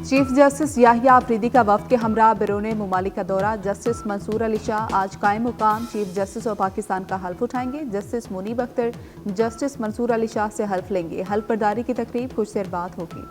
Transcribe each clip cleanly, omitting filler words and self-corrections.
Chief justice Yahya Afridi का वफ्द के हमरा बैरून मुमालिक का दौरा। जस्टिस मंसूर अली शाह आज कायम मुकाम चीफ जस्टिस ऑफ पाकिस्तान का हल्फ उठाएंगे। जस्टिस मुनीब अख्तर जस्टिस मंसूर अली शाह से हल्फ लेंगे। हल्फ बर्दारी की तकरीब कुछ देर बाद होगी।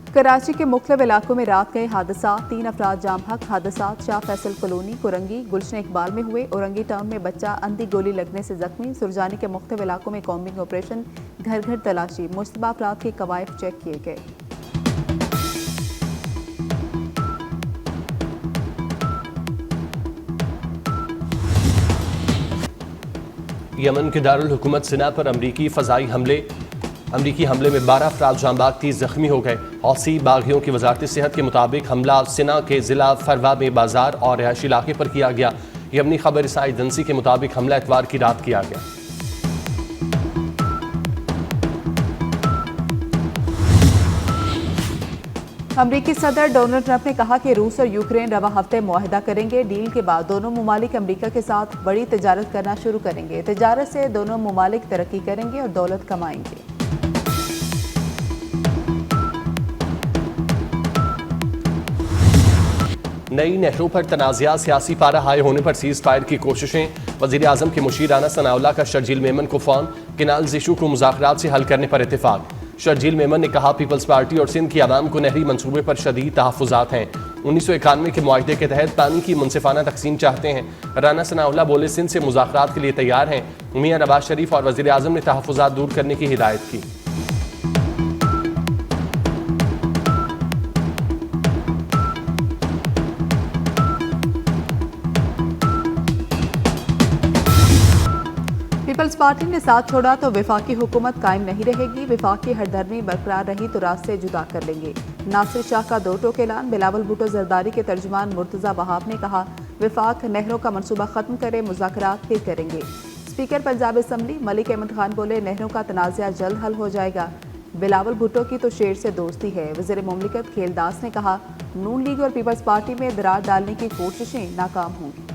कराची के मुख्तलिफ इलाकों में रात गए हादसा, 3 अफराद जाम हक। हादसा शाह फैसल कॉलोनी, कुरंगी, गुलशन इकबाल में हुए। औरंगी टाउन में बच्चा अंधी गोली लगने से जख्मी। सुरजानी के मुख्तलिफ इलाकों में कॉम्बिंग ऑपरेशन, घर घर तलाशी। मुश्तबा अफराद के कवायद चेक किए गए। यमन के दारुल हुकूमत सिना पर अमरीकी हमले में 12 अफराद जांबाग, 30 जख्मी हो गए। हौसी बागियों की वजारत सेहत के मुताबिक हमला सिना के जिला फरवा में बाजार और रिहायशी इलाके पर किया गया। यमनी खबर रसाई एजेंसी के मुताबिक हमला इतवार की रात किया गया। अमरीकी सदर डोनाल्ड ट्रंप ने कहा कि रूस और यूक्रेन रवा हफ्ते मुआहिदा करेंगे। डील के बाद दोनों मुमालिक अमरीका के साथ बड़ी तजारत करना शुरू करेंगे। तजारत से दोनों मुमालिक तरक्की करेंगे और दौलत कमाएंगे। नई नहरों पर तनाज़ा, सियासी पारा हाई होने पर सीज फायर की कोशिशें। वज़ीर आज़म के मुशीर राना सनाउल्लाह का शर्जील मेमन को फ़ोन। केनाल्स इशू को मुज़ाकरात से हल करने पर इत्तेफाक। शर्जील मेमन ने कहा पीपल्स पार्टी और सिंध की आवाम को नहरी मंसूबे पर शदीद तहफ़्फ़ुज़ात हैं। 1991 के मुआहदे के तहत पानी की मुनसिफाना तकसीम चाहते हैं। राना सनाउल्लाह बोले सिंध से मुज़ाकरात के लिए तैयार हैं। मियां नवाज शरीफ और वज़ीर आज़म ने तहफ़्फ़ुज़ात दूर करने की हिदायत की। पीपल्स पार्टी ने साथ छोड़ा तो वफाकी हुकूमत कायम नहीं रहेगी। वफाकी हरदर्मी बरकरार रही तो रास्ते जुदा कर लेंगे। नासिर शाह का 2 टोक ऐलान। बिलावल भुट्टो जरदारी के तर्जुमान मुर्तज़ा वहाब ने कहा वफाक नहरों का मनसूबा खत्म करे, मुज़ाकरात फिर करेंगे। स्पीकर पंजाब असम्बली मलिक अहमद खान बोले नहरों का तनाज़ा जल्द हल हो जाएगा। बिलावल भुट्टो की तो शेर से दोस्ती है। वज़ीर मुमलिकत खेलदास ने कहा नून लीग और पीपल्स पार्टी में दरार डालने की कोशिशें नाकाम होंगी।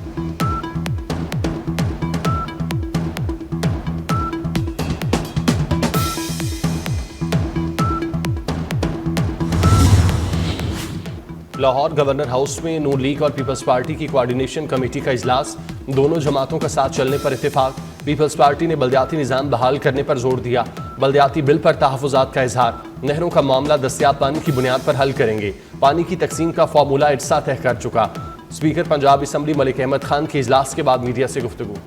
लाहौर गवर्नर हाउस में नून लीग और पीपल्स पार्टी की कोऑर्डिनेशन कमेटी का इजलास। दोनों जमातों का साथ चलने पर इत्तेफाक। पीपल्स पार्टी ने बल्दियाती निज़ाम बहाल करने पर जोर दिया। बल्दियाती बिल पर तहफ़्फ़ुज़ात का इजहार। नहरों का मामला दस्तियाब पानी की बुनियाद पर हल करेंगे। पानी की तकसीम का फार्मूला इट्सा तय कर चुका। स्पीकर पंजाब असम्बली मलिक अहमद खान के इजलास के बाद मीडिया से गुफ्तगू।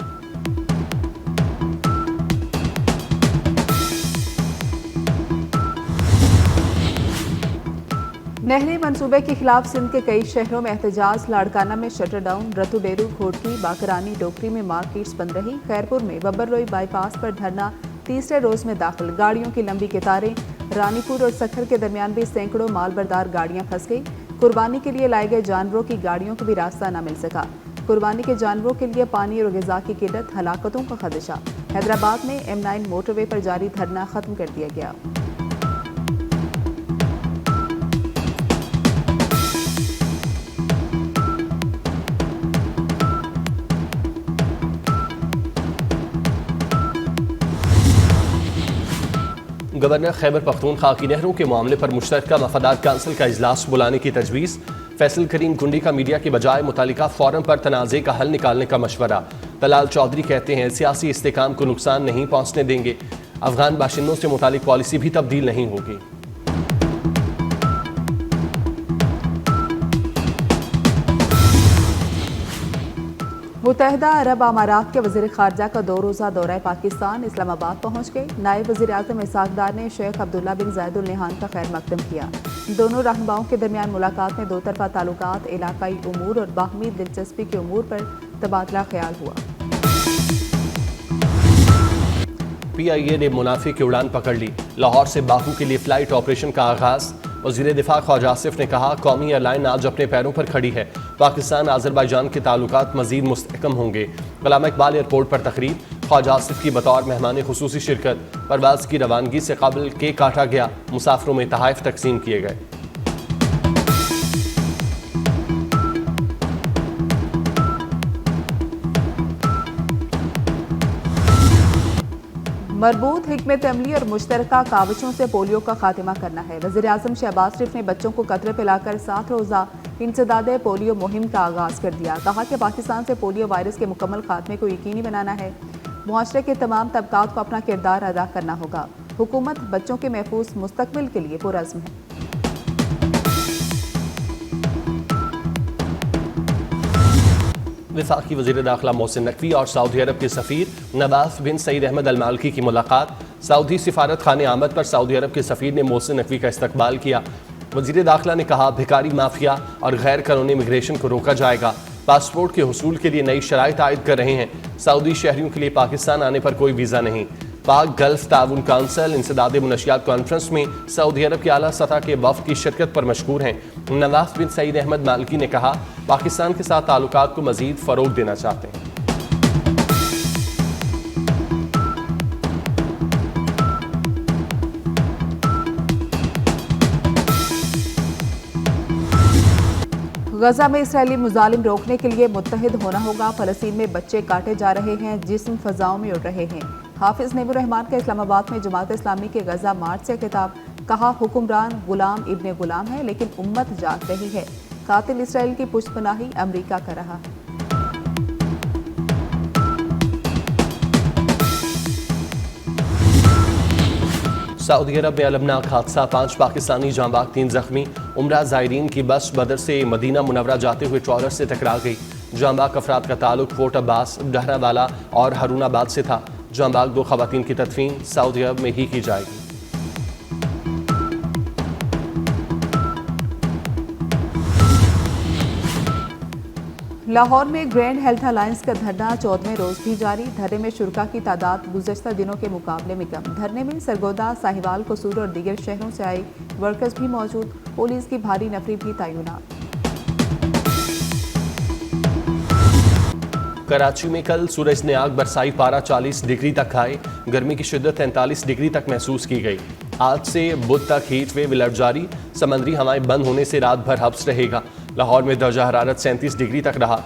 नहरी मंसूबे के खिलाफ सिंध के कई शहरों में एहतजाज। लाड़काना में शटर डाउन, रतु डेरू, घोटकी, बाकरानी, डोकरी में मार्केट्स बंद रही। खैरपुर में बब्बर रोई बाईपास पर धरना तीसरे रोज में दाखिल। गाड़ियों की लंबी कतारें। रानीपुर और सखर के दरमियान भी सैकड़ों मालबरदार गाड़ियां फंस गई। कुर्बानी के लिए लाए गए जानवरों की गाड़ियों को भी रास्ता न मिल सका। कुर्बानी के जानवरों के लिए पानी और ग़िज़ा की किल्लत, हलाकतों का खदशा। हैदराबाद में M9 मोटरवे पर जारी धरना खत्म कर दिया गया। गवर्नर खैबर पख्तूनख्वा की नहरों के मामले पर मुश्तरका मफादात काउंसिल का इजलास बुलाने की तजवीज़। फैसल करीम कुंडी का मीडिया के बजाय मुतालिका फोरम पर तनाज़े का हल निकालने का मशवरा। तलाल चौधरी कहते हैं सियासी इस्तेकाम को नुकसान नहीं पहुँचने देंगे। अफगान बाशिंदों से मुतालिक पॉलिसी भी तब्दील नहीं होगी। मुत्तहिदा अरब अमारात के वज़ीर ख़ारजा का 2 रोज़ा दौरा पाकिस्तान इस्लामाबाद पहुँच गए। नायब वज़ीर आज़म इसहाक़ डार ने शेख अब्दुल्ला बिन ज़ायद अल नहयान का खैर मकदम किया। दोनों रहनुमाओं के दरमियान मुलाकात में 2 तरफ़ा ताल्लुकात, इलाकाई उमूर और बाहमी दिलचस्पी के उमूर पर तबादला ख्याल हुआ। PIA ने मुनाफे की उड़ान पकड़ ली। लाहौर से बाकू के लिए फ़्लाइट ऑपरेशन का आगाज़। वज़ीर दिफा ख्वाजा आसिफ ने कहा कौमी एयरलाइन आज अपने पैरों पर खड़ी है। पाकिस्तान आज़रबाईजान के ताल्लुकात मज़ीद मुस्तहकम होंगे। अल्लामा इकबाल एयरपोर्ट पर तकरीब। ख्वाजा आसिफ की बतौर मेहमान खुसूसी शिरकत। परवाज़ की रवानगी से कबल केक काटा गया। मुसाफिरों में तहाइफ तकसीम किए गए। मरबूत हिकमत अमली और मुश्तरका कावशों से पोलियो का खात्मा करना है। वज़ीर-ए-आज़म शहबाज शरीफ ने बच्चों को कतरे पिलाकर 7 रोज़ा इंसदाद पोलियो मुहिम का आगाज़ कर दिया। कहा कि पाकिस्तान से पोलियो वायरस के मुकम्मल खात्मे को यकीनी बनाना है। मुआशरे के तमाम तबकात को अपना किरदार अदा करना होगा। हुकूमत बच्चों के महफूज मुस्तकबिल के लिए पुरअज़्म है। वफाकी वज़ीर दाखिला मोहसिन नकवी और सऊदी अरब के सफ़ीर नवाफ बिन सईद अहमद अल मालकी की मुलाकात। सऊदी सिफारत खाने आमद पर सऊदी अरब के सफ़ीर ने मोहसिन नकवी का इस्तकबाल किया। वज़ीर दाखिला ने कहा, भिखारी माफिया और गैर कानूनी इमिग्रेशन को रोका जाएगा। पासपोर्ट के हुसूल के लिए नई शराइत आयद कर रहे हैं। सऊदी शहरियों के लिए पाकिस्तान आने पर कोई वीज़ा नहीं। पाक गल्फ ताउन काउंसिल इंसदाद मुनशियात कॉन्फ्रेंस में सऊदी अरब के आला सतह के वफ़द की शिरकत पर मशकूर हैं। नवाफ बिन सईद अहमद मालकी ने कहा, पाकिस्तान के साथ ताल्लुकात को मज़ीद फ़रोग़ देना चाहते हैं। गजा में इसराइली मुजालिम रोकने के लिए मुत्तहिद होना होगा। फ़लस्तीन में बच्चे काटे जा रहे हैं, जिस्म फ़ज़ाओं में उड़ रहे हैं। हाफिज नेबुर रहमान का इस्लामाबाद में जमात इस्लामी के गजा मार्च से खिताब। कहा, हुक्मरान गुलाम इब्ने गुलाम है, लेकिन उम्मत जाग रही है। कातिल इसराइल की पुष्पनाही अमरीका कर रहा है। सऊदी अरब में अलमनाक हादसा, 5 पाकिस्तानी जांबाग 3 जख्मी। उम्रा ज़ायरीन की बस बदर से मदीना मुनव्वरा जाते हुए ट्रॉलर से टकरा गई। जांबाग अफराद का ताल्लुक फोर्ट अब्बास, डहरावाला और हरूनाबाद से था। जांबाग 2 खवातीन की तदफीन सऊदी अरब में ही की जाएगी। लाहौर में ग्रैंड हेल्थ अलायंस का धरना 14वें रोज भी जारी। धरने में शुरका की तादाद गुज़श्ता दिनों के मुकाबले में कम। धरने में सरगोदा, साहिवाल, कसूर और दीगर शहरों से आए वर्कर्स भी मौजूद। पुलिस की भारी नफरी भी तैनात। कराची में कल सूरज ने आग बरसाई, पारा 40 डिग्री तक आए। गर्मी की शिद्दत 43 डिग्री तक महसूस की गई। आज से बुध तक हीट वेव अलर्ट जारी। समंदरी हवाएं बंद होने से रात भर हब्स रहेगा। लाहौर में दर्जा हरारत 37 डिग्री तक रहा।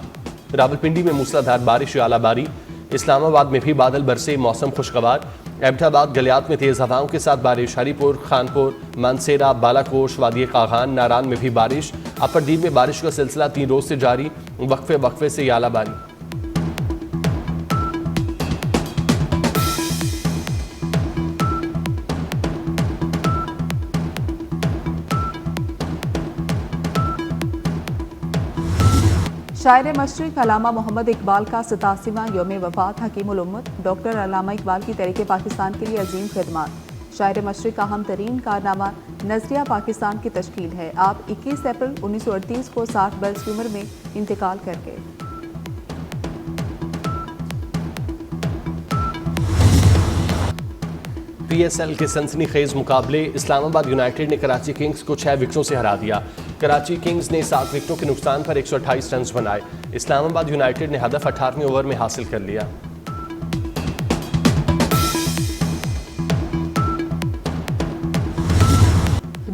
रावलपिंडी में मूसलाधार बारिश या आलाबारी। इस्लामाबाद में भी बादल बरसे, मौसम खुशगवार। एबटाबाद गलियात में तेज़ हवाओं के साथ बारिश। हरीपुर, खानपुर, मानसेरा, बालाकोट, वादी कागान, नारान में भी बारिश। अपर दीप में बारिश का सिलसिला 3 रोज से जारी। वक्फे वक्फे से आलाबारी। शायर मशरिक़ अल्लामा मोहम्मद इकबाल का 87वां यौम वफ़ात। हकीमुल उम्मत डॉक्टर अल्लामा इकबाल की तहरीक पाकिस्तान के लिए अजीम खिदमात। शायर मशरिक़ का अहम तरीन कारनामा नज़रिया पाकिस्तान की तश्कील है। आप 21 अप्रैल 1938 को 60 बरस की उम्र में इंतकाल कर गए। PSL के सनसनीखेज मुकाबले। इस्लामाबाद यूनाइटेड ने कराची किंग्स को 6 विकेटों से हरा दिया। कराची किंग्स ने 7 विकेटों के नुकसान पर 128 रन बनाए। इस्लामाबाद यूनाइटेड ने हदफ 18वें ओवर में हासिल कर लिया।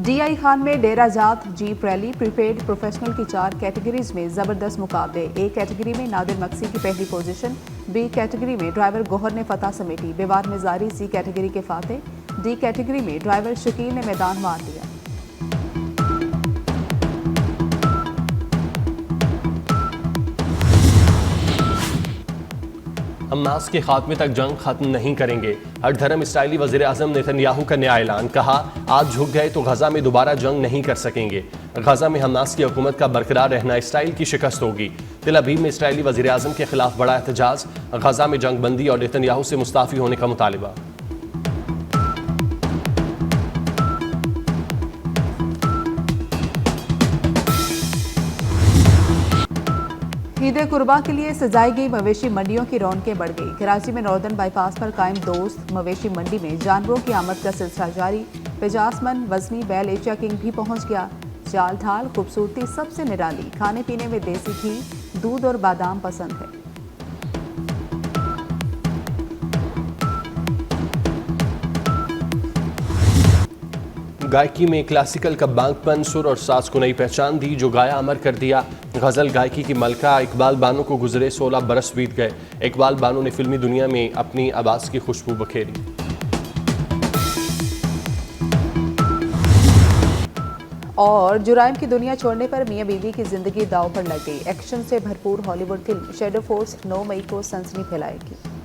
DI खान में डेरा जात जीप रैली। प्रीपेड प्रोफेशनल की 4 कैटेगरीज में जबरदस्त मुकाबले। A कैटेगरी में नादिर मक्सी की पहली पोजीशन। B कैटेगरी में ड्राइवर गोहर ने फतह समेटी। बेवार में जारी C कैटेगरी के फाते। D कैटेगरी में ड्राइवर शकील ने मैदान मार दिया। हमास के खात्मे तक जंग खत्म नहीं करेंगे। हर धर्म इसराइली वज़ीर आज़म नेतन्याहू का नया ऐलान। कहा, आज झुक गए तो गजा में दोबारा जंग नहीं कर सकेंगे। गजा में हमास की हुकूमत का बरकरार रहना इसराइल की शिकस्त होगी। तेल अवीव में इसराइली वज़ीर आज़म के खिलाफ बड़ा एहतजाज। गजा में जंग बंदी और नेतन्याहू से मुस्ताफ़ी होने का मुतालिबा। ईद कुर्बा के लिए सजाई गई मवेशी मंडियों की रौनकें बढ़ गई। कराची में नॉर्दर्न बाईपास पर कायम दोस्त मवेशी मंडी में जानवरों की आमद का सिलसिला जारी। 50 मन वजनी बैल एशिया किंग भी पहुंच गया। चाल ढाल खूबसूरती सबसे निराली। खाने पीने में देसी घी, दूध और बादाम पसंद है। गायकी में क्लासिकल का बांकपन, सुर और साज को नई पहचान दी। जो गाया अमर कर दिया। गज़ल गायकी की मलका इकबाल बानो को गुजरे 16 बरस बीत गए। इकबाल बानो ने फिल्मी दुनिया में अपनी आवाज़ की खुशबू बखेरी। और जुराइम की दुनिया छोड़ने पर मियां बीवी की जिंदगी दांव पर लग गई। एक्शन से भरपूर हॉलीवुड फिल्म शैडो फोर्स 9 मई को सनसनी फैलाएगी।